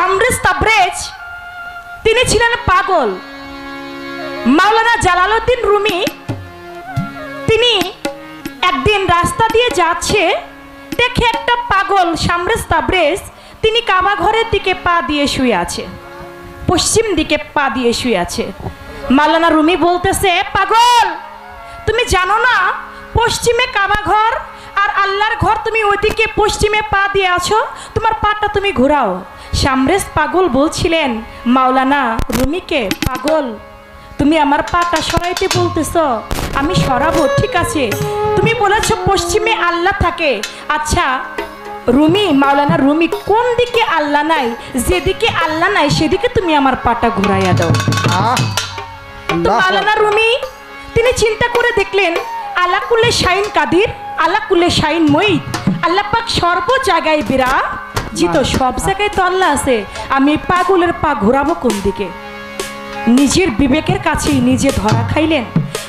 শামরেজ তাবরেজ তিনি ছিলেন পাগল। মাওলানা জালালউদ্দিন রুমি তিনি একদিন রাস্তা দিয়ে যাচ্ছে, দেখে একটা পাগল শামরেজ তাবরেজ তিনি কাবা ঘরের দিকে পা দিয়ে শুয়ে আছে, পশ্চিম দিকে পা দিয়ে শুয়ে আছে। মাওলানা রুমি বলতেছে, পাগল তুমি জানো না পশ্চিমে কাবা ঘর আর আল্লাহর ঘর, তুমি ওইদিকে পশ্চিমে পা দিয়ে আছো, তোমার পাটা তুমি ঘোরাও। শামরেজ পাগল বলছিলেন মাওলানা রুমিকে, পাগল তুমি আমার পাটা সরাইতে বলতেছ, আমি সরাবো, ঠিক আছে তুমি বলেছো পশ্চিমে আল্লাহ থাকে। আচ্ছা রুমি, মাওলানা রুমি, কোন দিকে আল্লাহ নাই? যেদিকে আল্লাহ নাই সেদিকে তুমি আমার পাটা ঘুরাইয়া দাও। তো মাওলানা রুমি তিনি চিন্তা করে দেখলেন, আল্লাহ কুল্লে শাইন কাদির, আল্লাহ কুল্লে শাইন মঈদ, আল্লাহ পাক সর্ব জায়গায় বিরাজিত, সব জায়গায় তো আল্লাহ আছে, আমি পাগলের পা ঘোরাবো কোন দিকে? নিজের বিবেকের কাছেই নিজে ধরা খাইলেন।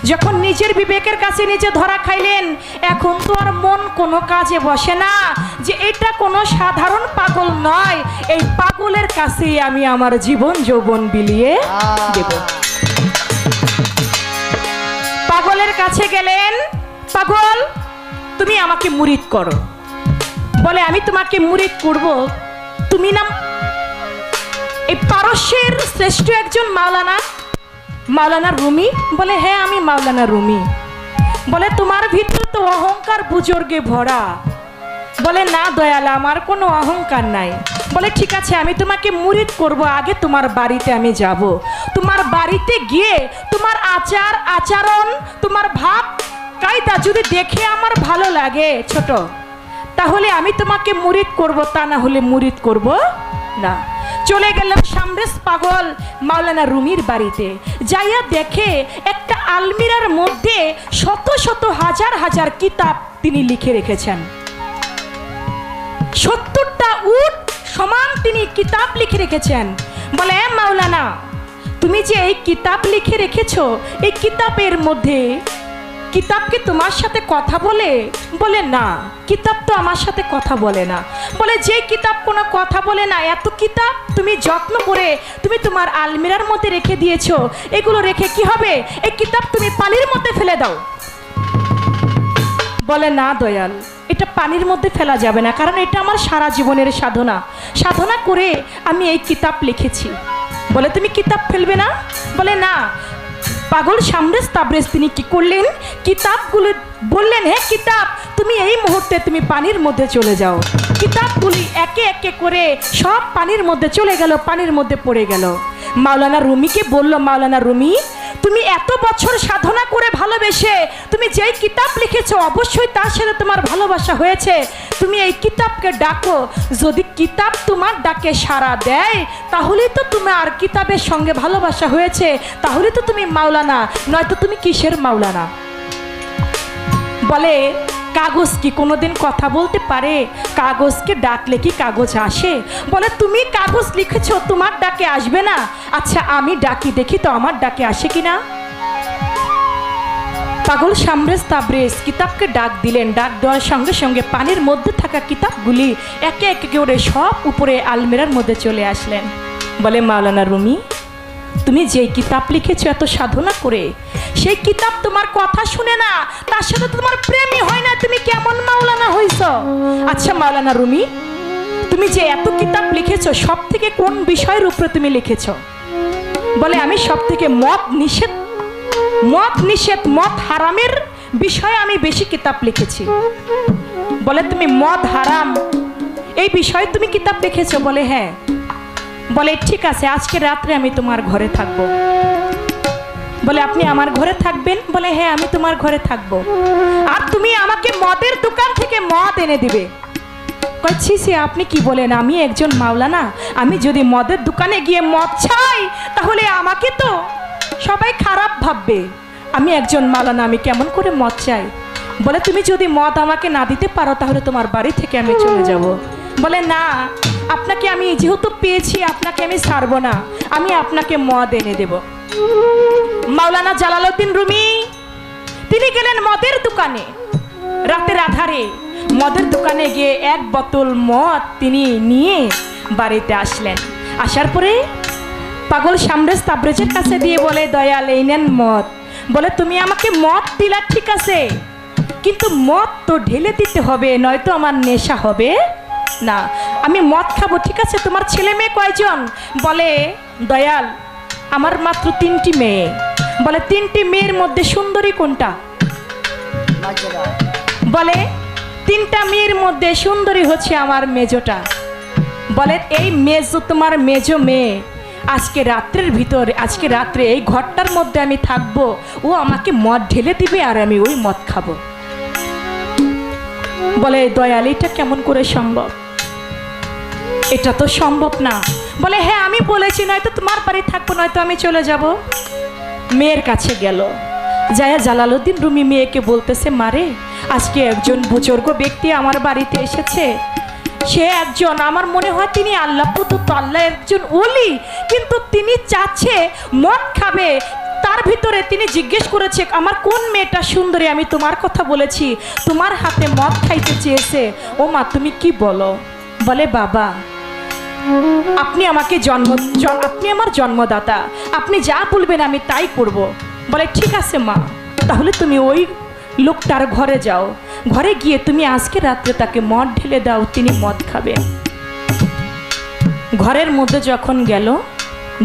যখন নিজের বিবেকের কাছে নিজে ধরা খাইলেন, এখন তো আর মন কোনো কাজে বসে না যে এটা কোনো সাধারণ পাগল নয়, এই পাগলের কাছেই আমি আমার জীবন যৌবন বিলিয়ে দেব। পাগলের কাছে গেলেন, পাগল তুমি আমাকে মুরিদ করো। বলে আমি তোমাকে মুরিদ করব, তুমি না এই পারস্যের শ্রেষ্ঠ একজন মাওলানা, মাওলানা রুমি? বলে হ্যাঁ আমি মাওলানা রুমি। বলে তোমার ভিতরে তো অহংকার বুজুর্গে ভরা। বলে না দয়াল, আমার কোনো অহংকার নাই। বলে ঠিক আছে আমি তোমাকে মুরিদ করব, আগে তোমার বাড়িতে আমি যাব। তোমার বাড়িতে গিয়ে তোমার আচার আচরণ, তোমার ভাব কায়দা যদি দেখে আমার ভালো লাগে ছোট, তাহলে আমি তোমাকে মুরিদ করব, তা না হলে মুরিদ করব না। চলে গেলাম শামরেজ পাগল মাওলানা রুমির বাড়িতে। যাইয়া দেখে একটা আলমিরার মধ্যে শত শত হাজার হাজার কিতাব তিনি লিখে রেখেছেন। 70টা উট সমান তিনি কিতাব লিখে রেখেছেন। বলে মাওলানা তুমি যে এই কিতাব লিখে রেখেছো, এই কিতাবের মধ্যে কিতাব কি তোমার সাথে কথা বলে? বলে না, কিতাব তো আমার সাথে কথা বলে না। বলে যে কিতাব কোনো কথা বলে না, এত কিতাব তুমি যত্ন করে তুমি তোমার আলমিরার মধ্যে রেখে দিয়েছো, এগুলো রেখে কি হবে? এই কিতাব তুমি পানির মধ্যে ফেলে দাও। বলে না দয়াল, এটা পানির মধ্যে ফেলা যাবে না, কারণ এটা আমার সারা জীবনের সাধনা, সাধনা করে আমি এই কিতাব লিখেছি। বলে তুমি কিতাব ফেলবে না? বলে না। পাগল শামরেজ তাবরেজ তিনি কি করলেন, কিতাবগুলো বললেন, হ্যাঁ কিতাব তুমি এই মুহূর্তে তুমি পানির মধ্যে চলে যাও। কিতাবগুলি একে একে করে সব পানির মধ্যে চলে গেল, পানির মধ্যে পড়ে গেল। মাওলানা রুমিকে বলল, মাওলানা রুমি তুমি এত বছর সাধনা করে ভালোবেসে তুমি যেই কিতাব লিখেছো, অবশ্যই তার সাথে তোমার ভালোবাসা হয়েছে, তুমি এই কিতাবকে ডাকো। যদি কিতাব তোমার ডাকে সাড়া দেয়, তাহলেই তো তোমার কিতাবের সঙ্গে ভালোবাসা হয়েছে, তাহলে তো তুমি মাওলানা, নয়তো তুমি কিসের মাওলানা? বলে কাগজ কি কোনোদিন কথা বলতে পারে? কাগজকে ডাকলে কি কাগজ আসে? বলে তুমি কাগজ লিখেছো, তোমার ডাকে আসবে না? আচ্ছা আমি ডাকি, দেখি তো আমার ডাকে আসে কিনা। পাগল শামরেজ তাবরেজ কিতাবকে ডাক দিলেন। ডাক দেওয়ার সঙ্গে সঙ্গে পানির মধ্যে থাকা কিতাবগুলি একে একে করে সব উপরে আলমিরার মধ্যে চলে আসলেন। বলে মাওলানা রুমি তুমি যেই কিতাব লিখেছো এত সাধনা করে, সেই কিতাব তোমার কথা শুনে না, তার সাথে তোমার প্রেমই হয় না, তুমি কেমন মাওলানা হইছ? আচ্ছা মাওলানা রুমি তুমি যে এত কিতাব লিখেছো, সব থেকে কোন বিষয়ের উপরে তুমি লিখেছো? বলে আমি সব থেকে মদ নিষেধ মদ হারামের বিষয়ে আমি বেশি কিতাব লিখেছি। বলে তুমি মদ হারাম এই বিষয়ে তুমি কিতাব লিখেছো? বলে হ্যাঁ। বলে ঠিক আছে আজকে রাত্রে আমি তোমার ঘরে থাকবো। বলে আপনি আমার ঘরে থাকবেন? বলে হ্যাঁ আমি তোমার ঘরে থাকবো, আর তুমি আমাকে মদের দোকান থেকে মদ এনে দিবে। কইছি সে আপনি কি বলেন, আমি একজন মাওলানা, আমি যদি মদের দোকানে গিয়ে মদ চাই তাহলে আমাকে তো সবাই খারাপ ভাববে, আমি একজন মাওলানা, আমি কেমন করে মদ চাই? বলে তুমি যদি মদ আমাকে না দিতে পারো তাহলে তোমার বাড়ি থেকে আমি চলে যাব। বলে না, আপনাকে আমি যেহেতু পেয়েছি আপনাকে আমি ছাড়বো না, আমি আপনাকে মদ এনে দেব। মাওলানা জালালউদ্দিন রুমি তিনি গেলেন মদের দোকানে, রাতের আধারে মদের দোকানে গিয়ে এক বোতল মদ তিনি নিয়ে বাড়িতে আসলেন। আসার পরে পাগল সামরেজ তাবরেজের কাছে দিয়ে বলে, দয়াল এই নেন মদ। বলে, তুমি আমাকে মদ দিলা ঠিক আছে, কিন্তু মদ তো ঢেলে দিতে হবে, নয়তো আমার নেশা হবে না। আমি মদ খাবো ঠিক আছে। তোমার ছেলে মেয়ে কয়জন? বলে, দয়াল আমার মাত্র 3টি মেয়ে। বলে, 3টি মেয়ের মধ্যে সুন্দরী কোনটা? বলে, 3টা মেয়ের মধ্যে সুন্দরী হচ্ছে আমার মেজোটা। বলে, এই মেজো তোমার মেজো মেয়ে আজকে রাত্রের ভিতরে, আজকে রাত্রে এই ঘরটার মধ্যে আমি থাকবো, ও আমাকে মদ ঢেলে দিবে আর আমি ওই মদ খাবো। বলে, দয়াল এটা কেমন করে সম্ভব? এটা তো সম্ভব না। বলে, হ্যাঁ আমি বলেছি, নয়তো তোমার বাড়ি থাকবো, নয়তো আমি চলে যাব। মেয়ের কাছে গেল, যায়া জালালউদ্দিন রুমি মেয়েকে বলতেছে, মারে আজকে একজন বুজুর্গ ব্যক্তি আমার বাড়িতে এসেছে। সে একজন, আমার মনে হয় তিনি আল্লাহ প্রদত্ত, আল্লাহ একজন ওলি, কিন্তু তিনি চাচ্ছে মদ খাবে। তার ভিতরে তিনি জিজ্ঞেস করেছে, আমার কোন মেয়েটা সুন্দরী, আমি তোমার কথা বলেছি, তোমার হাতে মদ খাইতে চেয়েছে। ও মা তুমি কি বলো? বলে, বাবা আপনি আমাকে আপনি আমার জন্মদাতা, আপনি যা বলবেন আমি তাই করব। বলে, ঠিক আছে মা, তাহলে তুমি ওই লোকটার ঘরে যাও, ঘরে গিয়ে তুমি আজকে রাত্রে তাকে মদ ঢেলে দাও, তিনি মদ খাবে। ঘরের মধ্যে যখন গেল,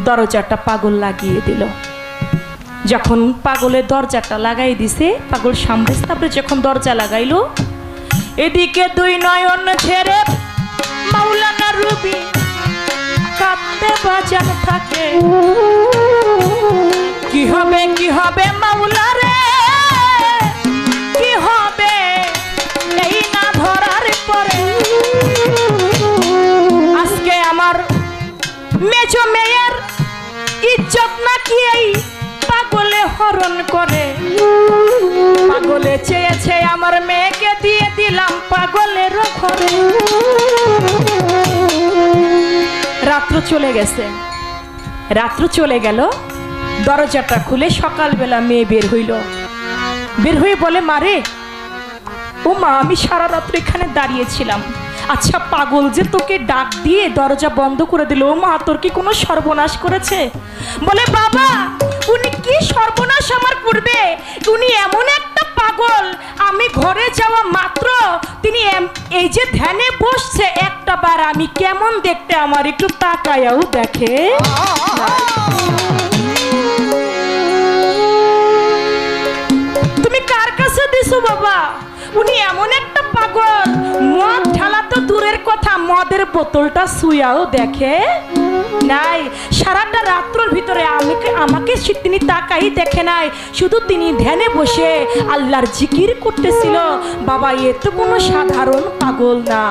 দরজাটা পাগল লাগিয়ে দিল। যখন পাগলের দরজাটা লাগাই দিছে, পাগল সামনে তারপরে যখন দরজা লাগাইলো, এদিকে 2 নয়ন ছেড়ে মাওলানা রুবি কাঁদতে বাজান থাকে। কি হবে কি হবে মাওলা রে, কি হবে এই না ধরার পরে। আজকে আমার মেজো মেয়ের ইজ্জত নাকি এই পাগলে হরণ করে। পাগলে চেয়েছে আমার মেয়েকে দিয়ে দিলাম পাগলের ঘরে। রাত্র চলে গেছে, রাত্র চলে গেল, দরজাটা খুলে সকালবেলা মেয়ে বের হইল। বের হয়ে বলে, মারে ও মা আমি সারা রাত্র এখানে দাঁড়িয়েছিলাম, আচ্ছা পাগল যে তোকে ডাক দিয়ে দরজা বন্ধ করে দিল, ও মা তোর কি কোনো সর্বনাশ করেছে? বলে, বাবা উনি কি সর্বনাশ আমার করবে, উনি এমন একটা পাগল, আমি ঘরে যাওয়া মাত্র তিনি এই যে ধ্যানে বসছে, একটা বার আমি কেমন দেখতে আমার একটু তাকায়াও দেখে। তুমি কার কাছে দিছো বাবা? উনি এমন একটা পাগল, মদ ঢালা তো দূরের কথা, মদের বোতলটা ছুঁয়াও দেখে নাই। সারাটা রাত্রের ভিতরে আমাকে তিনি তাকাই দেখে নাই, শুধু তিনি ধ্যানে বসে আল্লাহর জিকির করতেছিল। বাবা এ তো কোনো সাধারণ পাগল না।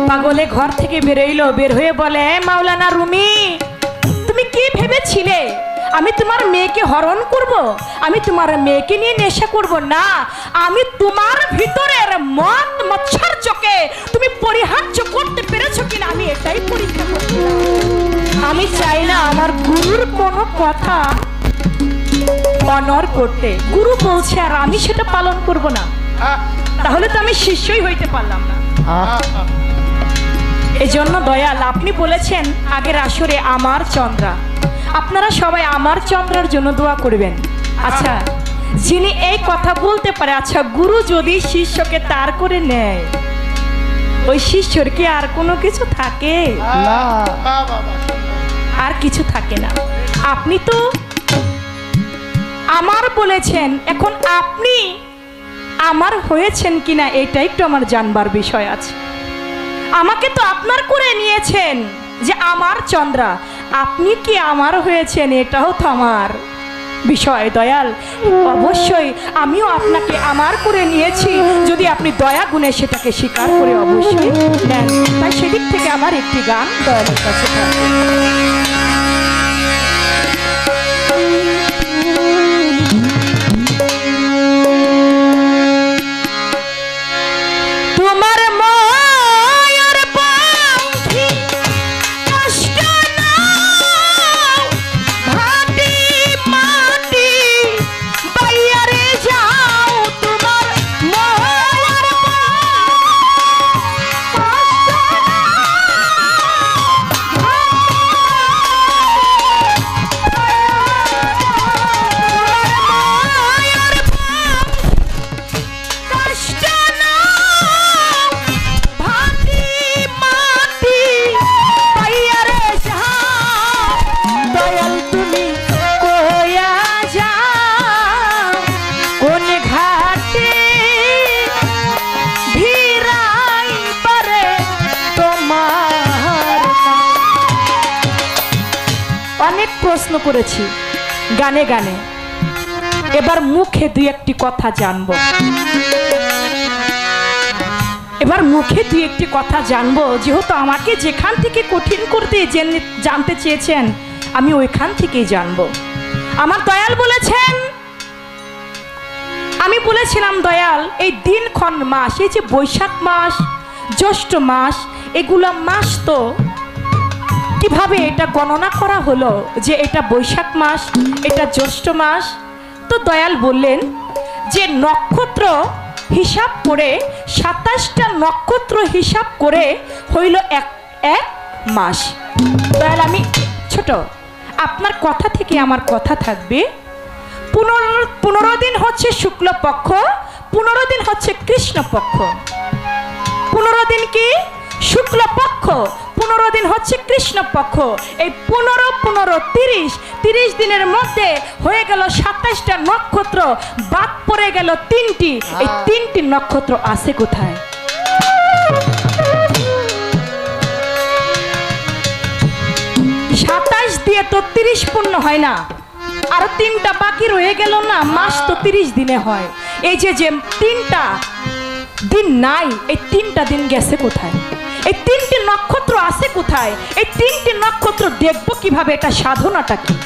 পাগলে ঘর থেকে বেরোইলো, বের হয়ে বলে, মাওলানা রুমি তুমি কি ভেবেছিলে আমি তোমার মেয়েকে হরণ করব, আমি তোমার মেয়েকে নিয়ে নেশা করব না, আমি তোমার ভিতরের মদ মৎসর্যকে তুমি পরিহার্য করতে পেরেছো কিনা আমি এটাই পরীক্ষা করছিলাম। আমি চাই না আমার গুরুর কোনো কথা অনর করতে, গুরু বলছে আর আমি সেটা পালন করব না, তাহলে তো আমি শিষ্যই হইতে পারলাম না। এজন্য দয়াল আপনি বলেছেন আগের আসরে আমার চন্দ্রা, আপনারা সবাই আমার চন্দ্রার জন্য দোয়া করবেন। আচ্ছা যিনি এই কথা বলতে পারে, আচ্ছা গুরু যদি শিষ্যকে তার করে নেয়, ওই শিষ্যর কি আর কোনো কিছু থাকে না? আর কিছু থাকে না। আপনি তো আমার বলেছেন, এখন আপনি আমার হয়েছেন কিনা এটাই একটু আমার জানবার বিষয় আছে। আমাকে তো আপনার করে নিয়েছেন যে আমার চন্দ্রা, আপনি কি আমার হয়েছেন এটাও তো আমার বিষয় দয়াল। অবশ্যই আমিও আপনাকে আমার করে নিয়েছি, যদি আপনি দয়া গুণে সেটাকে স্বীকার করে অবশ্যই নেন। তাই সেদিক থেকে আমার একটি গান দয়ালের কাছে অনেক প্রশ্ন করেছি গানে গানে, এবার মুখে দুই একটি কথা জানবো। এবার মুখে দুই একটি কথা জানবো, যেহেতু আমাকে যেখান থেকে কঠিন করতে জানতে চেয়েছেন আমি ওইখান থেকেই জানবো। আমার দয়াল বলেছেন, আমি বলেছিলাম দয়াল এই দিনক্ষণ মাস, এই যে বৈশাখ মাস, জ্যৈষ্ঠ মাস, এগুলা মাস তো কিভাবে এটা গণনা করা হলো যে এটা বৈশাখ মাস, এটা জ্যৈষ্ঠ মাস? তো দয়াল বললেন যে নক্ষত্র হিসাব করে 27টা নক্ষত্র হিসাব করে হইল এক এক মাস। দয়াল আমি ছোট, আপনার কথা থেকে আমার কথা থাকবে, 15 দিন হচ্ছে শুক্লপক্ষ, 15 দিন হচ্ছে কৃষ্ণপক্ষ। 15 দিন কি শুক্লপক্ষ, 15 দিন হচ্ছে কৃষ্ণপক্ষ। এই 15 15 30 দিনের মধ্যে হয়ে গেল 27টা নক্ষত্র, বাদ পড়ে গেল 3টি। এই 3টি নক্ষত্র আছে কোথায়? 27 দিয়ে তো 30 পূর্ণ হয় না, আরো 3টা বাকি রয়ে গেল না, মাস তো 30 দিনে হয়। এই যে 3টা দিন নাই, এই 3টা দিন গেছে কোথায়? এই 3টি নক্ষত্র আছে কোথায়? এই 3টি নক্ষত্র দেখবো কিভাবে? এটা সাধনাটা কি?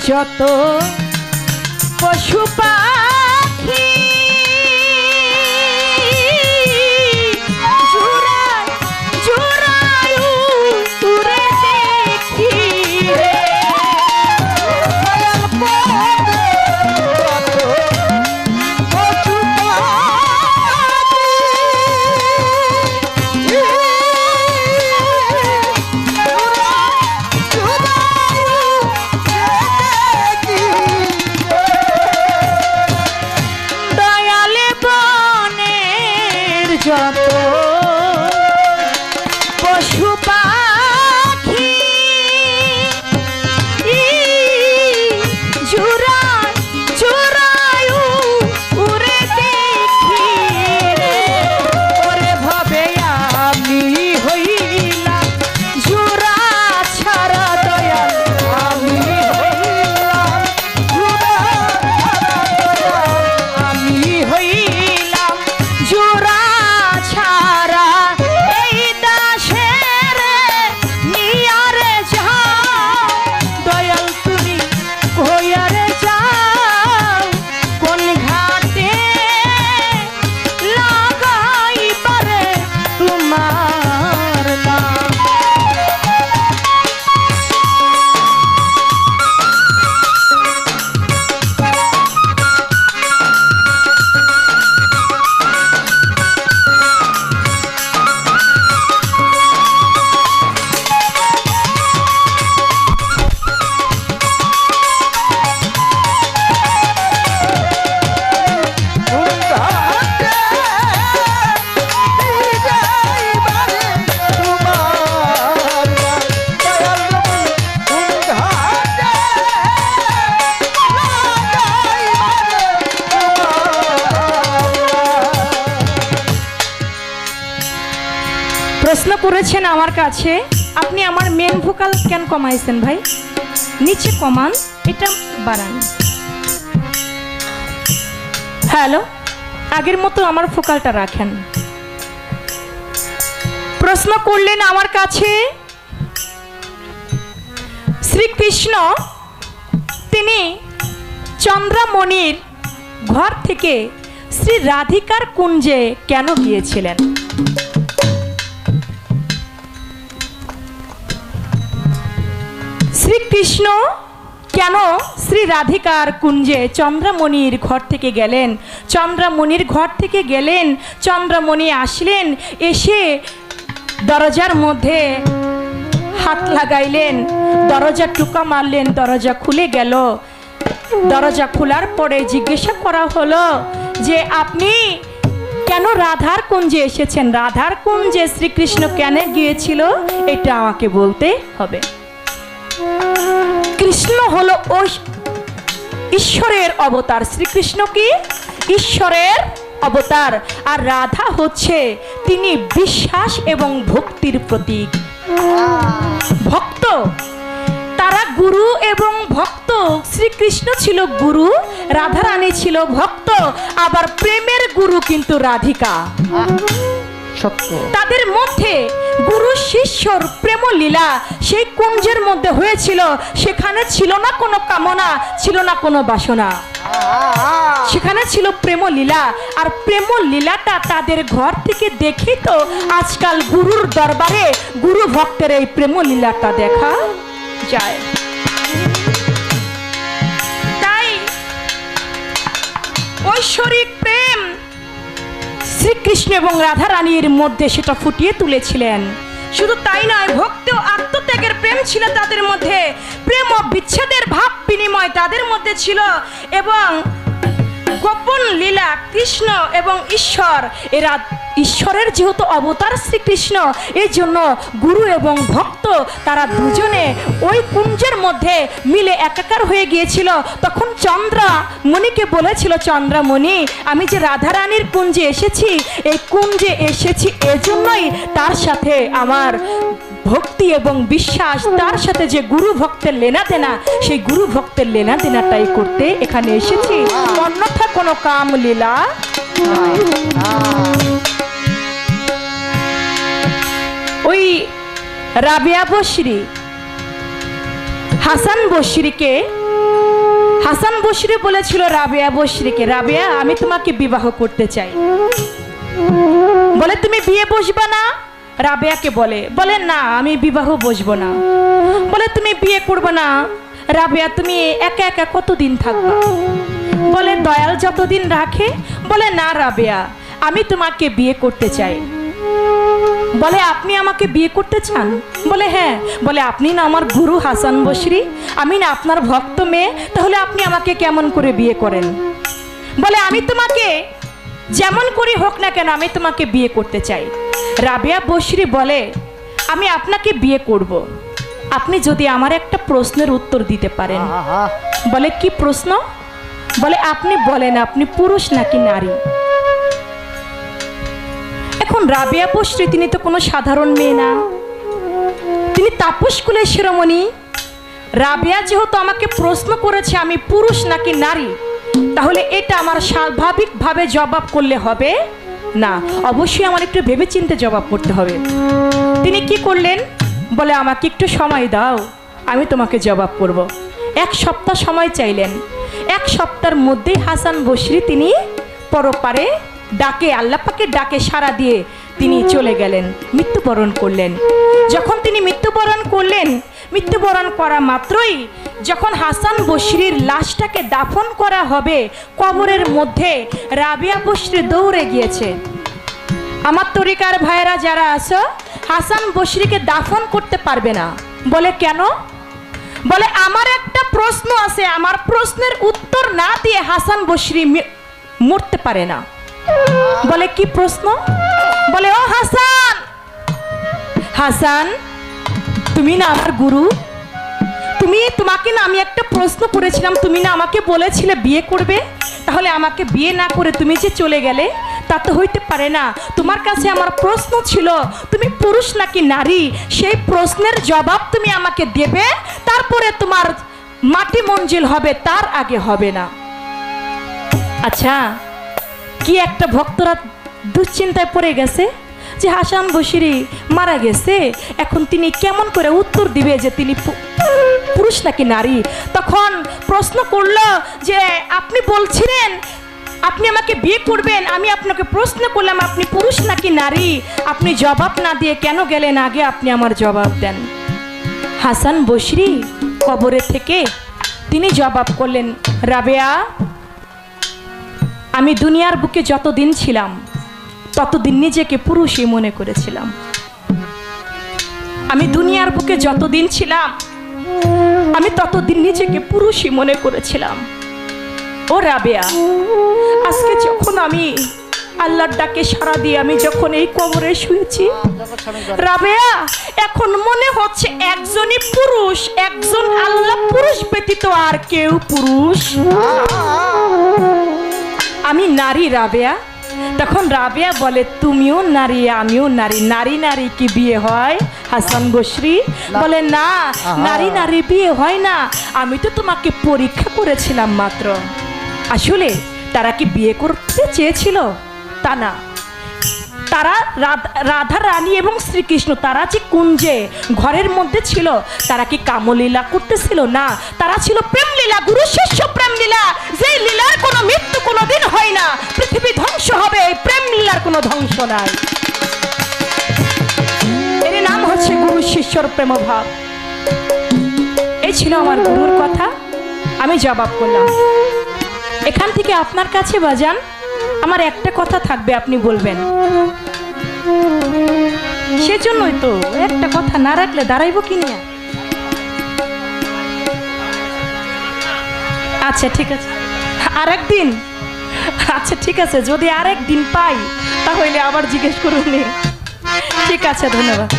যত পশু পাখি জুড়ায় জুড়ায় উড়ে দেখি রে করেছেন আমার কাছে, আপনি আমার মেন ভোকাল কেন কমাইছেন ভাই? নিচে কমান, এটা বাড়ান। হ্যালো, আগের মতো আমার ভোকালটা রাখেন। প্রশ্ন করলেন আমার কাছে শ্রীকৃষ্ণ তিনি চন্দ্রামণির ঘর থেকে শ্রী রাধিকার কুঞ্জে কেন গিয়েছিলেন? শ্রীকৃষ্ণ কেন শ্রী রাধিকার কুঞ্জে চন্দ্রামণির ঘর থেকে গেলেন? চন্দ্রামণির ঘর থেকে গেলেন, চন্দ্রামণি আসলেন, এসে দরজার মধ্যে হাত লাগাইলেন, দরজা টুকা মারলেন, দরজা খুলে গেল। দরজা খোলার পরে জিজ্ঞাসা করা হলো যে আপনি কেন রাধার কুঞ্জে এসেছেন? রাধার কুঞ্জে শ্রীকৃষ্ণ কেন গিয়েছিল এটা আমাকে বলতে হবে। কৃষ্ণ হলো ঈশ্বরের অবতার। শ্রীকৃষ্ণ কি ঈশ্বরের অবতার, আর রাধা হচ্ছে তিনি বিশ্বাস এবং ভক্তির প্রতীক। ভক্ত, তারা গুরু এবং ভক্ত। শ্রীকৃষ্ণ ছিল গুরু, রাধারানী ছিল ভক্ত, আবার প্রেমের গুরু কিন্তু রাধিকা। সত্য, তাদের মধ্যে গুরু শিষ্যর প্রেম লীলা সেই কুঞ্জের মধ্যে হয়েছিল। সেখানে ছিল না কোনো কামনা, ছিল না কোনো বাসনা, সেখানে ছিল প্রেম লীলা। আর প্রেম লীলাটা তাদের ঘর থেকে দেখি তো আজকাল গুরুর দরবারে গুরু ভক্তের এই প্রেম লীলাটা দেখা যায়। তাই ঐশ্বরিক প্রেম শ্রীকৃষ্ণ এবং রাধা রানীর মধ্যে সেটা ফুটিয়ে তুলেছিলেন। শুধু তাই নয়, ভক্তি ও আত্মত্যাগের প্রেম ছিল তাদের মধ্যে, প্রেম ও বিচ্ছেদের ভাব বিনিময় তাদের মধ্যে ছিল, এবং গোপন লীলা কৃষ্ণ এবং ঈশ্বর, এরা ঈশ্বরের যেহেতু অবতার শ্রীকৃষ্ণ, এই জন্য গুরু এবং ভক্ত তারা দুজনে ওই কুঞ্জের মধ্যে মিলে একাকার হয়ে গিয়েছিল। তখন চন্দ্রামণিকে বলেছিল, চন্দ্রামণি আমি যে রাধারানীর কুঞ্জে এসেছি, এই কুঞ্জে এসেছি এজন্যই তার সাথে আমার ভক্তি এবং বিশ্বাস, তার সাথে যে গুরু ভক্তের লেনা দেনা, সেই গুরু ভক্তের লেনা দেনাটাই করতে এখানে এসেছি, অন্যথা কোনো কাম লীলা নয়। ওই রাবিয়া বসরি হাসান বসরি বলেছিল রাবিয়া বসরিকে, রাবিয়া আমি তোমাকে বিবাহ করতে চাই। বলে তুমি বিয়ে বসবা না? রাবিয়াকে বলে না আমি বিবাহ বসবো না। বলে তুমি বিয়ে করবে না? রাবিয়া তুমি একা একা কতদিন থাকবা? বলে দয়াল যতদিন রাখে। বলে না রাবিয়া আমি তোমাকে বিয়ে করতে চাই। বলে আপনি আমাকে বিয়ে করতে চান? বলে হ্যাঁ। বলে আপনি না আমার গুরু হাসান বসরি, আমি না আপনার ভক্ত মেয়ে, তাহলে আপনি আমাকে কেমন করে বিয়ে করেন? বলে আমি তোমাকে যেমন করে হোক না কেন আমি তোমাকে বিয়ে করতে চাই। রাবিয়া বসরি বলে আমি আপনাকে বিয়ে করব আপনি যদি আমার একটা প্রশ্নের উত্তর দিতে পারেন। বলে কি প্রশ্ন? বলে আপনি বলেন আপনি পুরুষ নাকি নারী? এখন রাবিয়া বসরি তিনি তো কোনো সাধারণ মেয়ে না, তিনি তাপস কুলের শিরোমণি। রাবিয়া যেহেতু আমাকে প্রশ্ন করেছে আমি পুরুষ নাকি নারী, তাহলে এটা আমার স্বাভাবিকভাবে জবাব করলে হবে না, অবশ্যই আমার একটু ভেবেচিন্তে জবাব করতে হবে। তিনি কি করলেন? বলে আমাকে একটু সময় দাও, আমি তোমাকে জবাব করব। 1 সপ্তাহ সময় চাইলেন। 1 সপ্তাহের মধ্যেই হাসান বসরি তিনি পরপারে ডাকে, আল্লাহ পাকের ডাকে সাড়া দিয়ে তিনি চলে গেলেন, মৃত্যুবরণ করলেন। যখন তিনি মৃত্যুবরণ করলেন, মৃত্যুবরণ করা মাত্রই যখন হাসান বসরির লাশটাকে দাফন করা হবে, কবরের মধ্যে রাবিয়া বসরি দৌড়ে গিয়েছে। আমার তরিকার ভাইয়েরা যারা আছো, হাসান বসরিকে দাফন করতে পারবে না। বলে কেন? বলে আমার একটা প্রশ্ন আছে, আমার প্রশ্নের উত্তর না দিয়ে হাসান বসরি মরতে পারে না। বলে কি প্রশ্ন? বলে ও হাসান, হাসান তুমি না আমার গুরু, তোমাকে না আমি একটা প্রশ্ন করেছিলাম, তুমি না আমাকে বলেছিলে বিয়ে করবে, তাহলে আমাকে বিয়ে না করে তুমি যে চলে গেলে তা তো হইতে পারে না। তোমার কাছে আমার প্রশ্ন ছিল তুমি পুরুষ নাকি নারী, সেই প্রশ্নের জবাব তুমি আমাকে দেবে, তারপরে তোমার মাটি মঞ্জিল হবে, তার আগে হবে না। আচ্ছা, কি একটা ভক্তরা দুশ্চিন্তায় পড়ে গেছে যে হাসান বশিরি মারা গেছে, এখন তিনি কেমন করে উত্তর দিবে যে তিনি পুরুষ নাকি নারী। তখন প্রশ্ন করলো যে আপনি বলছিলেন আপনি আমাকে বিয়ে করবেন, আমি আপনাকে প্রশ্ন করলাম আপনি পুরুষ নাকি নারী, আপনি জবাব না দিয়ে কেন গেলেন, আগে আপনি আমার জবাব দেন। হাসান বশিরি কবরে থেকে তিনি জবাব করলেন, রাবেয়া, আমি দুনিয়ার বুকে যতদিন ছিলাম ততদিন নিজেকে পুরুষই মনে করেছিলাম। আমি দুনিয়ার বুকে যতদিন ছিলাম আমি ততদিন নিজেকে পুরুষই মনে করেছিলাম। ও রাবেয়া, আজকে যখন আমি আল্লাহর ডাকে সাড়া দিয়ে আমি যখন এই কবরে শুয়েছি, রাবেয়া, এখন মনে হচ্ছে একজনই পুরুষ, একজন আল্লাহ পুরুষ ব্যতীত আর কেউ পুরুষ, আমি নারী রাবেয়া। তখন রাবেয়া বলে, তুমিও নারী আমিও নারী, নারী নারী কি বিয়ে হয়? হাসান বশরি বলে, না, নারী নারী বিয়ে হয় না, আমি তো তোমাকে পরীক্ষা করেছিলাম মাত্র। আসলে তারা কি বিয়ে করতে চেয়েছিল? তা না, তারা রাধা রানী এবং শ্রীকৃষ্ণ তারা যে কুঞ্জে ঘরের মধ্যে ছিল, তারা কি কামলীলা করতেছিল? না, তারা ছিল প্রেম লীলা, গুরু শিষ্য প্রেম লীলা, যে লীলার কোনো মৃত্যু কোনোদিন হয় না। পৃথিবী ধ্বংস হবে, এই প্রেম লীলার কোনো ধ্বংস নাই। এর নাম হচ্ছে গুরু শিষ্যর প্রেমভাব। এই ছিল আমার গুরুর কথা, আমি জবাব করলাম। এখান থেকে আপনার কাছে বাজান আমার একটা কথা থাকবে, আপনি বলবেন। সেজন্যই তো একটা কথা না রাখলে দাঁড়াইব কি নিয়ে। আচ্ছা ঠিক আছে, আরেকদিন, আচ্ছা ঠিক আছে, যদি আরেকদিন পাই তাহলে আবার জিজ্ঞেস করুন। ঠিক আছে, ধন্যবাদ।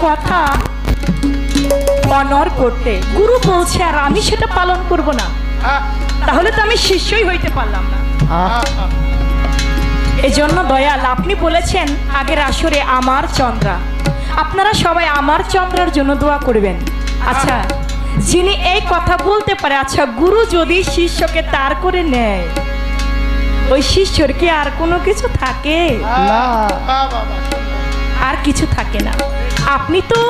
কথা অনর করতে, গুরু বলছে আর আমি সেটা পালন করব না, তাহলে তো আমি শিষ্যই হইতে পারলাম না। এজন্য দয়াল আপনি বলেছেন আগের আসরে আমার চন্দ্রা, আপনারা সবাই আমার চন্দ্রার জন্য দোয়া করবেন। আচ্ছা, যিনি এই কথা বলতে পারে, আচ্ছা গুরু যদি শিষ্যকে তার করে নেয়, ওই শিষ্যর কি আর কোনো কিছু থাকে? আর কিছু থাকে না। আপনি তো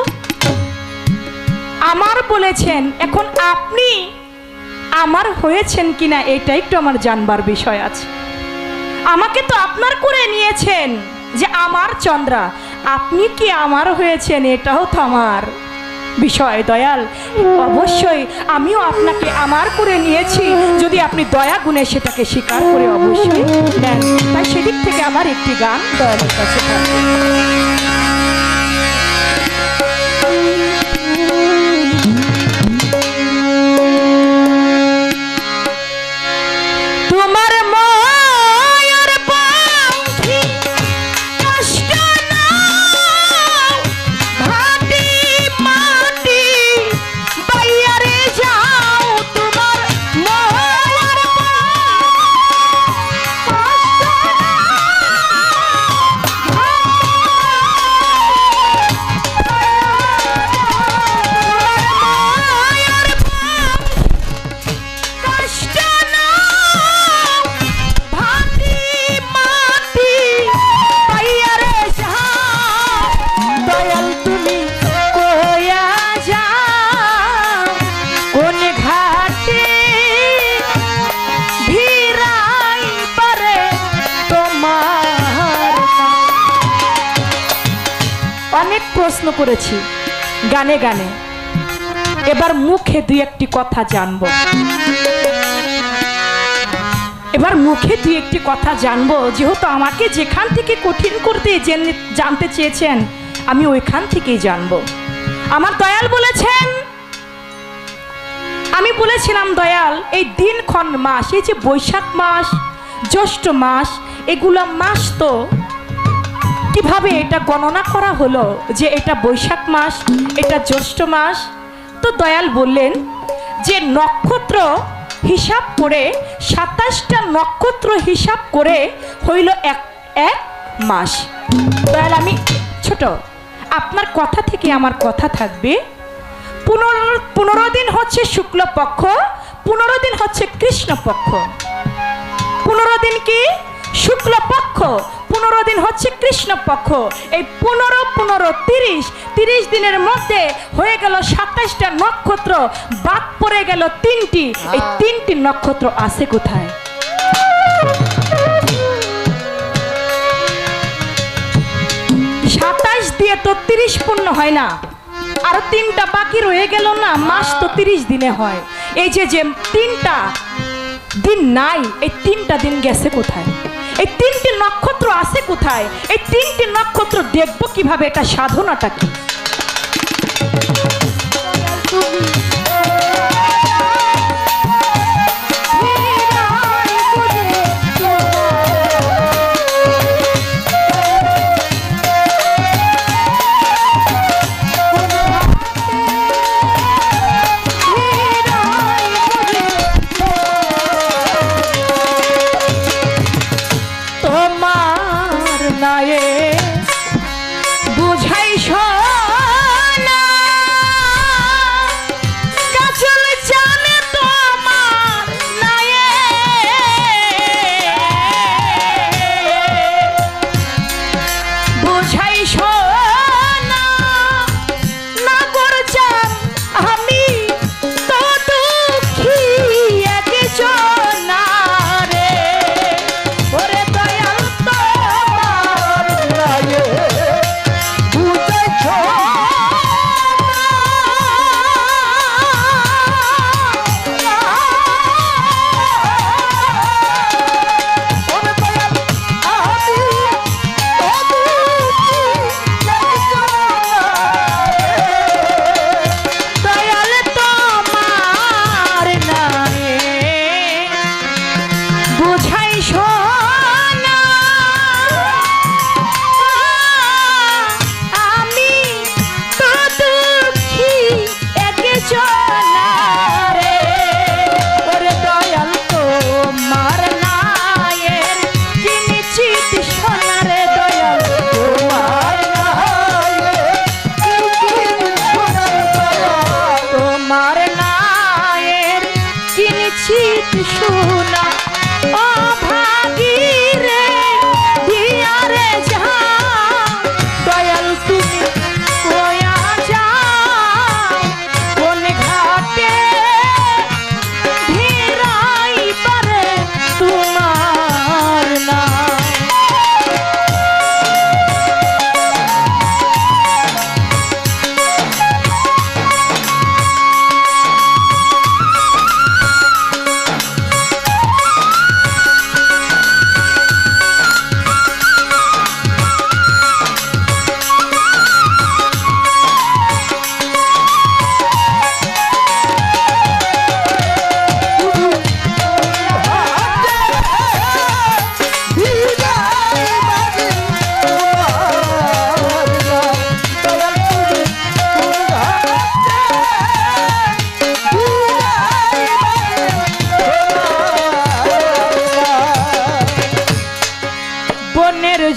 আমার বলেছেন, এখন আপনি আমার হয়েছেন কিনা এটা একটু আমার জানবার বিষয় আছে। আমাকে তো আপনার করে নিয়েছেন যে আমার চন্দ্রা, আপনি কি আমার হয়েছেন এটাও তো আমার বিষয় দয়াল। অবশ্যই আমিও আপনাকে আমার করে নিয়েছি, যদি আপনি দয়া গুণে সেটাকে স্বীকার করে অবশ্যই নেন। তাই সেদিক থেকে আমার একটি গান দয়ালের কাছে থাকবে। অনেক প্রশ্ন করেছি গানে গানে, এবার মুখে দুই একটি কথা জানবো। এবার মুখে দুই একটি কথা জানবো, যেহেতু আমাকে যেখান থেকে কঠিন করতে জানতে চেয়েছেন আমি ওইখান থেকেই জানবো। আমার দয়াল বলেছেন, আমি বলেছিলাম দয়াল এই দিনক্ষণ মাস, এই যে বৈশাখ মাস, জ্যৈষ্ঠ মাস, এগুলো মাস তো কিভাবে এটা গণনা করা হলো যে এটা বৈশাখ মাস, এটা জ্যৈষ্ঠ মাস? তো দয়াল বললেন যে নক্ষত্র হিসাব করে 27টা নক্ষত্র হিসাব করে হইল এক এক মাস। দয়াল আমি ছোট, আপনার কথা থেকে আমার কথা থাকবে। 15 দিন হচ্ছে শুক্লপক্ষ, 15 দিন হচ্ছে কৃষ্ণপক্ষ। 15 দিন কি শুক্লপক্ষ, 15 দিন হচ্ছে কৃষ্ণপক্ষ। এই 15, 15, 30 দিনের মধ্যে হয়ে গেল 27টা নক্ষত্র, বাদ পড়ে গেল 3টি। এই 3টি নক্ষত্র আছে কোথায়? দিয়ে তো 30 পূর্ণ হয় না, আরো 3টা বাকি রয়ে গেল না, মাস তো 30 দিনে হয়। এই যে 3টা দিন নাই, এই 3টা দিন গেছে কোথায়? এই 3টি নক্ষত্র আছে কোথায়? এই 3টি নক্ষত্র দেখবো কিভাবে? এটা সাধনাটা কি?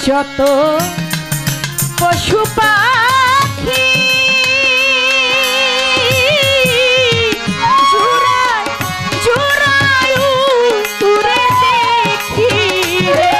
যত পশু পাখি জোড়ায় জোড়ায় উড়ে দেখি রে,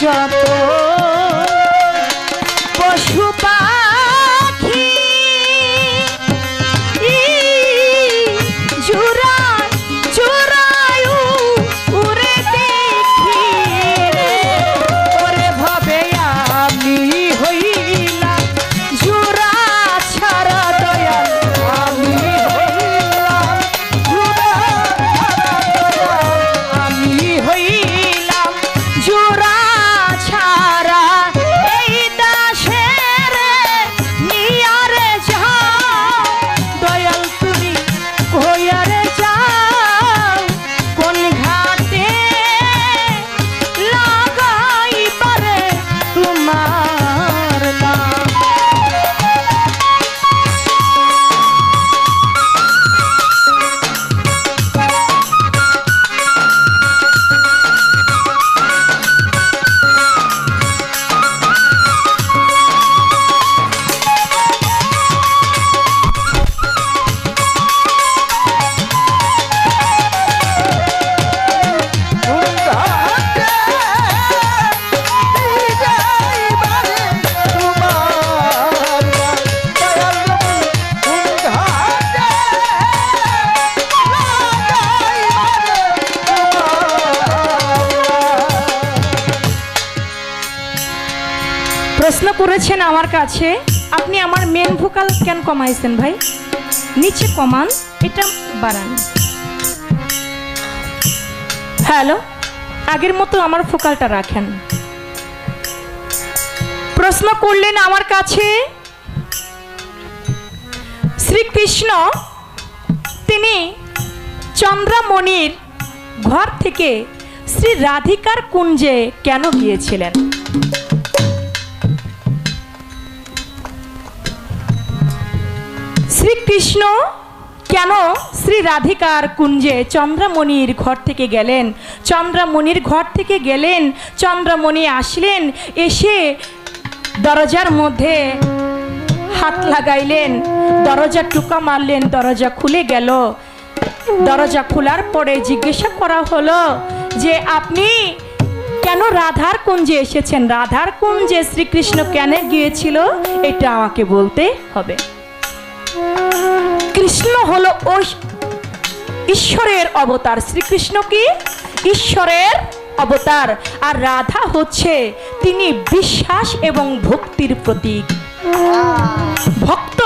যত পশু পাখি জুড়ায় জুড়ায় উড়ে দেখি রে, ওরে ভবে আমি হইলাম জুড়া ছাড়া দয়াল, আমি হইলাম জুড়া ছাড়া দয়াল, আমি হইলাম জুড়া ছাড়া। এই দাসের নিয়ারে যাও দয়াল তুমি কইয়ারে যাও, কোন ঘাটে লাগাইবারে তোমার নাম। প্রশ্ন করেছেন আমার কাছে, আপনি আমার মেন ভোকাল কেন কমাইছেন ভাই? নিচে কমান, এটা বাড়ান। হ্যালো, আগের মতো আমার ভোকালটা রাখেন। প্রশ্ন করলেন আমার কাছে, শ্রীকৃষ্ণ তিনি চন্দ্রমণির ঘর থেকে শ্রী রাধিকার কুঞ্জে কেন গিয়েছিলেন? শ্রীকৃষ্ণ কেন শ্রী রাধিকার কুঞ্জে চন্দ্রমণির ঘর থেকে গেলেন? চন্দ্রমণির ঘর থেকে গেলেন, চন্দ্রমণি আসলেন, এসে দরজার মধ্যে হাত লাগাইলেন, দরজা টুকা মারলেন, দরজা খুলে গেল। দরজা খোলার পরে জিজ্ঞাসা করা হলো যে আপনি কেন রাধার কুঞ্জে এসেছেন? রাধার কুঞ্জে শ্রীকৃষ্ণ কেন গিয়েছিল এটা আমাকে বলতে হবে। কৃষ্ণ হলো ওই ঈশ্বরের অবতার, শ্রীকৃষ্ণ কি ঈশ্বরের অবতার, আর রাধা হচ্ছে তিনি বিশ্বাস এবং ভক্তির প্রতীক। ভক্ত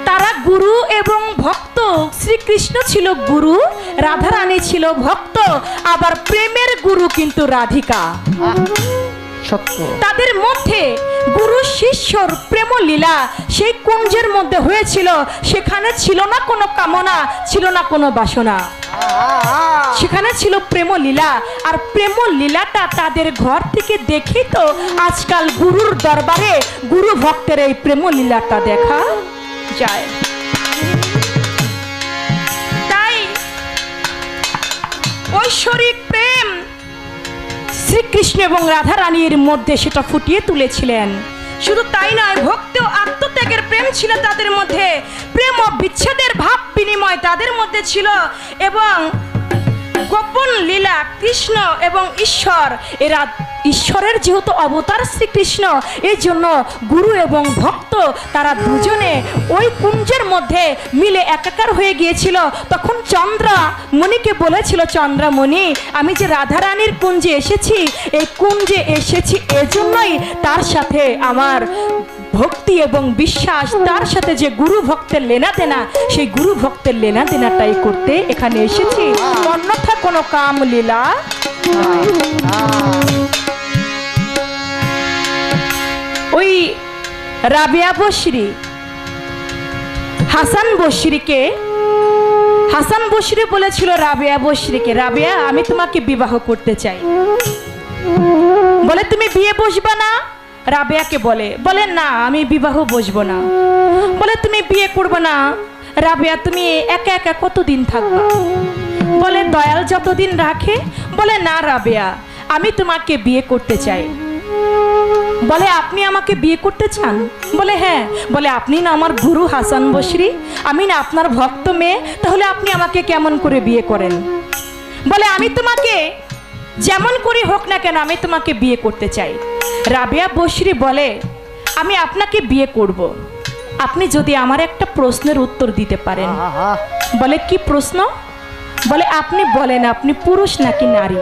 তারা গুরু এবং ভক্ত। শ্রীকৃষ্ণ ছিল গুরু, রাধারানী ছিল ভক্ত, আবার প্রেমের গুরু কিন্তু রাধিকা। সত্য তাদের মধ্যে গুরু শিষ্যর প্রেম লীলা সেই কুঞ্জের মধ্যে হয়েছিল। সেখানে ছিল না কোনো কামনা, ছিল না কোনো বাসনা, সেখানে ছিল প্রেম লীলা। আর প্রেম লীলাটা তাদের ঘর থেকে দেখি তো আজকাল গুরুর দরবারে গুরু ভক্তের এই প্রেম লীলাটা দেখা যায়। তাই ঐশ্বরিক প্রেম শ্রীকৃষ্ণ এবং রাধারানীর মধ্যে সেটা ফুটিয়ে তুলেছিলেন। শুধু তাই নয়, ভক্তি ও আত্মত্যাগের প্রেম ছিল তাদের মধ্যে, প্রেম ও বিচ্ছেদের ভাব বিনিময় তাদের মধ্যে ছিল, এবং গোপন লীলা কৃষ্ণ এবং ঈশ্বর, এরা ঈশ্বরের যেহেতু অবতার শ্রীকৃষ্ণ, এই জন্য গুরু এবং ভক্ত তারা দুজনে ওই কুঞ্জের মধ্যে মিলে একাকার হয়ে গিয়েছিল। তখন চন্দ্রমণিকে বলেছিল, চন্দ্রমণি আমি যে রাধারানীর কুঞ্জে এসেছি, এই কুঞ্জে এসেছি এজন্যই তার সাথে আমার ভক্তি এবং বিশ্বাস, তার সাথে যে গুরু ভক্তের লেনাদেনা, সেই গুরু ভক্তের লেনাদেনাটাই করতে এখানে এসেছি, অন্যথা কোনো কাম লীলা। ওই রাবিয়া বসরি হাসান বসরি বলেছিল রাবিয়া বসরিকে, রাবিয়া আমি তোমাকে বিবাহ করতে চাই। বলে তুমি বিয়ে বসবা না? রাবিয়াকে বলে না আমি বিবাহ বসবো না। বলে তুমি বিয়ে করবে না? রাবিয়া তুমি একা একা কতদিন থাকবা? বলে দয়াল যতদিন রাখে। বলে না রাবিয়া আমি তোমাকে বিয়ে করতে চাই। বলে আপনি আমাকে বিয়ে করতে চান? বলে হ্যাঁ। বলে আপনি না আমার গুরু হাসান বসরি, আমি না আপনার ভক্ত মেয়ে, তাহলে আপনি আমাকে কেমন করে বিয়ে করেন? বলে আমি তোমাকে যেমন করে হোক না কেন আমি তোমাকে বিয়ে করতে চাই। রাবেয়া বসরি বলে, আমি আপনাকে বিয়ে করব, আপনি যদি আমার একটা প্রশ্নের উত্তর দিতে পারেন। বলে, কি প্রশ্ন? বলে, আপনি বলেন আপনি পুরুষ নাকি নারী?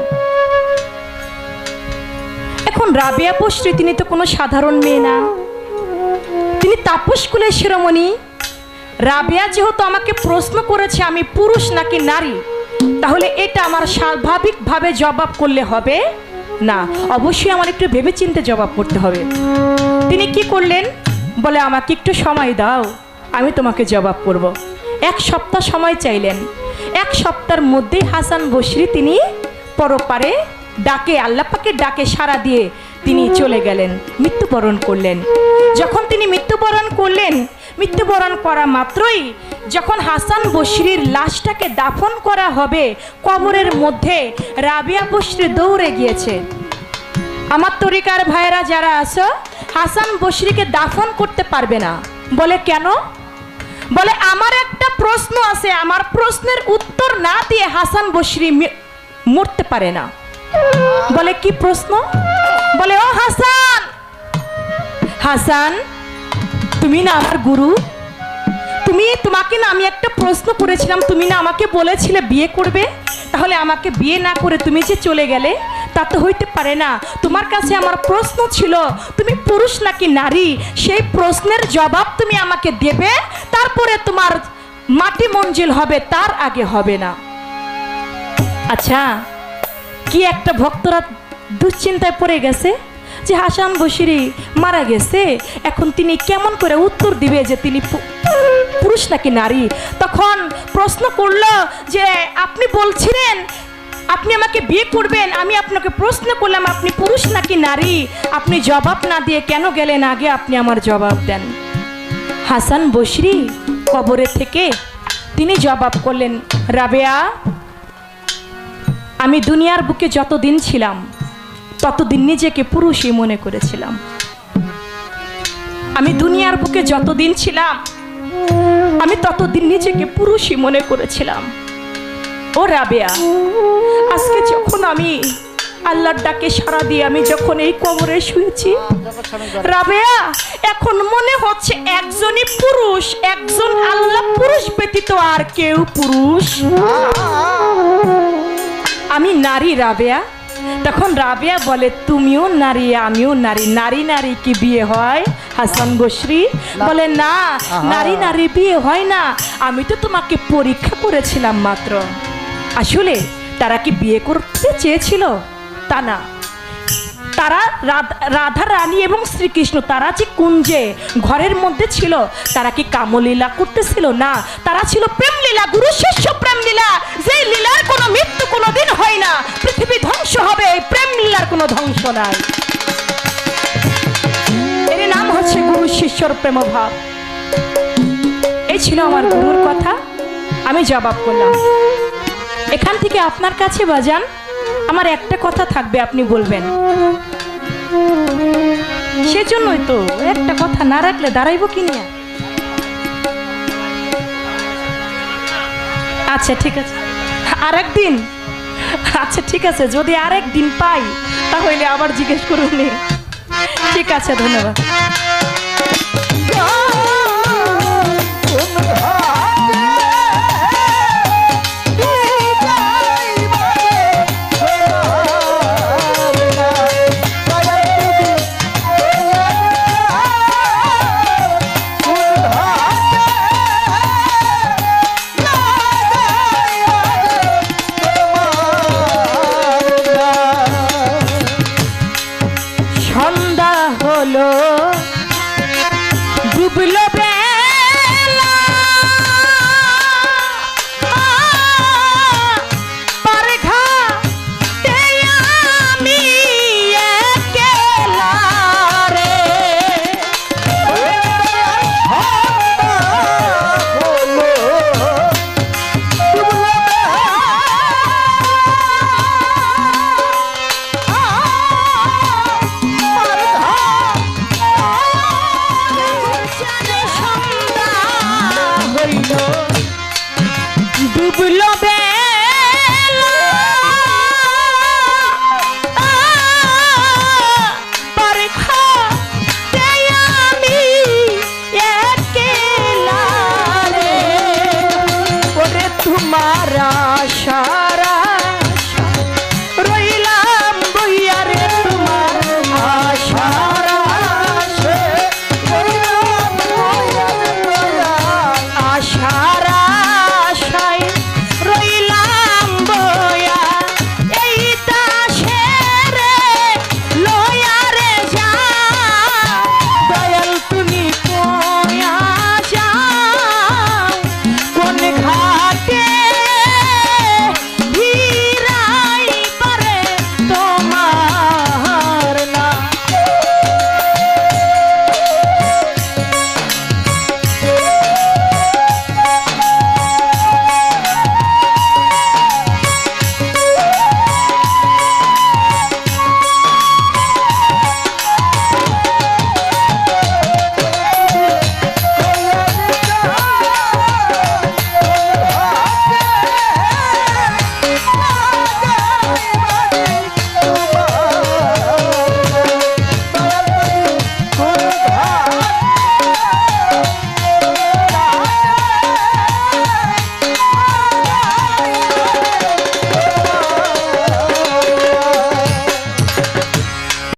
এখন রাবেয়া বসরি তিনি তো কোনো সাধারণ মেয়ে না, তিনি তাপস কুলের শিরোমণি। রাবেয়া যেহেতু আমাকে প্রশ্ন করেছে আমি পুরুষ নাকি নারী, তাহলে এটা আমার স্বাভাবিকভাবে জবাব করলে হবে না, অবশ্যই আমার একটু ভেবেচিন্তে জবাব করতে হবে। তিনি কি করলেন? বলে, আমাকে একটু সময় দাও, আমি তোমাকে জবাব করব। 1 সপ্তাহ সময় চাইলেন। 1 সপ্তাহের মধ্যেই হাসান বসরি তিনি পরপারে ডাকে, আল্লাহ পাকের ডাকে সাড়া দিয়ে তিনি চলে গেলেন, মৃত্যুবরণ করলেন। যখন তিনি মৃত্যুবরণ করলেন, মৃত্যুবরণ করা মাত্রই যখন হাসান বসরির লাশটাকে দাফন করা হবে, কবরের মধ্যে রাবেয়া বসরি দৌড়ে গিয়েছে। আমার তরিকার ভাইয়েরা যারা আছো, হাসান বসরিকে দাফন করতে পারবে না। বলে, কেন? বলে, আমার একটা প্রশ্ন আছে, আমার প্রশ্নের উত্তর না দিয়ে হাসান বসরি মরতে পারে না। বলে, কি প্রশ্ন? বলে, ও হাসান, হাসান তুমি না আমার গুরু, তোমাকে না আমি একটা প্রশ্ন করেছিলাম, তুমি না আমাকে বলেছিলে বিয়ে করবে, তাহলে আমাকে বিয়ে না করে তুমি যে চলে গেলে তা তো হইতে পারে না। তোমার কাছে আমার প্রশ্ন ছিল তুমি পুরুষ নাকি নারী, সেই প্রশ্নের জবাব তুমি আমাকে দেবে, তারপরে তোমার মাটি মঞ্জিল হবে, তার আগে হবে না। আচ্ছা, কি একটা ভক্তরা দুশ্চিন্তায় পড়ে গেছে যে হাসান বসরি মারা গেছে, এখন তিনি কেমন করে উত্তর দিবে যে তিনি পুরুষ নাকি নারী। তখন প্রশ্ন করলো যে আপনি বলছিলেন আপনি আমাকে বিয়ে করবেন, আমি আপনাকে প্রশ্ন করলাম আপনি পুরুষ নাকি নারী, আপনি জবাব না দিয়ে কেন গেলেন? আগে আপনি আমার জবাব দেন। হাসান বসরি কবরে থেকে তিনি জবাব করলেন, রাবেয়া, আমি দুনিয়ার বুকে যতদিন ছিলাম ততদিন নিজেকে পুরুষই মনে করেছিলাম। আমি দুনিয়ার বুকে যতদিন ছিলাম আমি ততদিন নিজেকে পুরুষই মনে করেছিলাম। ও রাবেয়া, আজকে যখন আমি আল্লাহর ডাকে সাড়া দিয়ে আমি যখন এই কবরে শুয়েছি, রাবেয়া এখন মনে হচ্ছে একজনই পুরুষ, একজন আল্লাহ পুরুষ ব্যতীত আর কেউ পুরুষ, আমি নারী রাবেয়া। তখন রাবেয়া বলে, তুমিও নারী আমিও নারী, নারী নারী কি বিয়ে হয়? হাসান বসরি বলে, না, নারী নারী বিয়ে হয় না, আমি তো তোমাকে পরীক্ষা করেছিলাম মাত্র। আসলে তারা কি বিয়ে করতে চেয়েছিল? তা না, তারা রাধা রানী এবং শ্রীকৃষ্ণ তারা যে কুঞ্জে ঘরের মধ্যে ছিল, তারা কি কামলীলা করতেছিল? না, তারা ছিল প্রেম লীলা, গুরু শিষ্য প্রেম লীলা, যে লীলার কোনো মৃত্যু কোনোদিন হয় না। পৃথিবী ধ্বংস হবে, এই প্রেম লীলার কোনো ধ্বংস নাই। এর নাম হচ্ছে গুরু শিষ্যর প্রেম ভাব। এই ছিল আমার গুরুর কথা, আমি জবাব করলাম। এখান থেকে আপনার কাছে বাজান আমার একটা কথা থাকবে, আপনি বলবেন। সেজন্যই তো একটা কথা না রাখলে দাঁড়াইব কি নিয়ে। আচ্ছা ঠিক আছে, আরেকদিন। আচ্ছা ঠিক আছে, যদি আরেকদিন পাই তাহলে আবার জিজ্ঞেস করুন। ঠিক আছে, ধন্যবাদ।